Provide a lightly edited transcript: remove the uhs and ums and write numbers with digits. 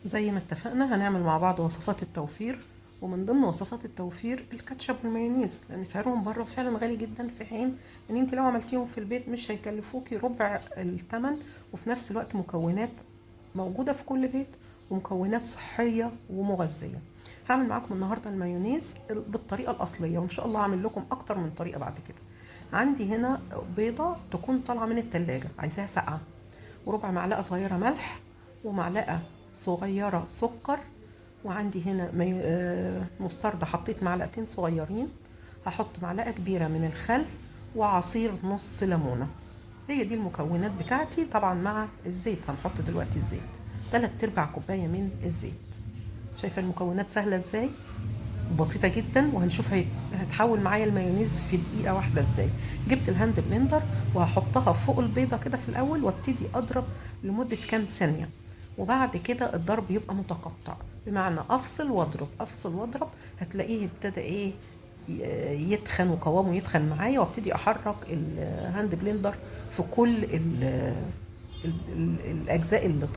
زي ما اتفقنا هنعمل مع بعض وصفات التوفير، ومن ضمن وصفات التوفير الكاتشب والمايونيز، لان سعرهم بره فعلا غالي جدا، في حين ان انت لو عملتيهم في البيت مش هيكلفوكي ربع الثمن، وفي نفس الوقت مكونات موجودة في كل بيت، ومكونات صحية ومغذية. هعمل معاكم النهاردة المايونيز بالطريقة الأصلية، وإن شاء الله هعمل لكم أكتر من طريقة بعد كده. عندي هنا بيضة تكون طالعة من التلاجة عايزاها ساقعة، وربع معلقة صغيرة ملح، ومعلقة صغيرة سكر، وعندي هنا مستردة حطيت معلقتين صغيرين، هحط معلقة كبيرة من الخل، وعصير نص ليمونة. هي دي المكونات بتاعتي. طبعا مع الزيت هنحط دلوقتي الزيت 3/4 كوباية من الزيت. شايفة المكونات سهلة ازاي وبسيطة جدا، وهنشوف هتحول معايا المايونيز في دقيقة واحدة ازاي. جبت الهاند بلندر وهحطها فوق البيضة كده في الأول، وابتدي أضرب لمدة كام ثانية، وبعد كده الضرب يبقى متقطع، بمعنى أفصل وأضرب أفصل وأضرب. هتلاقيه ابتدى إيه، يتخن وقوامه يتخن معايا، وابتدي أحرك الهاند بلندر في كل الأجزاء اللي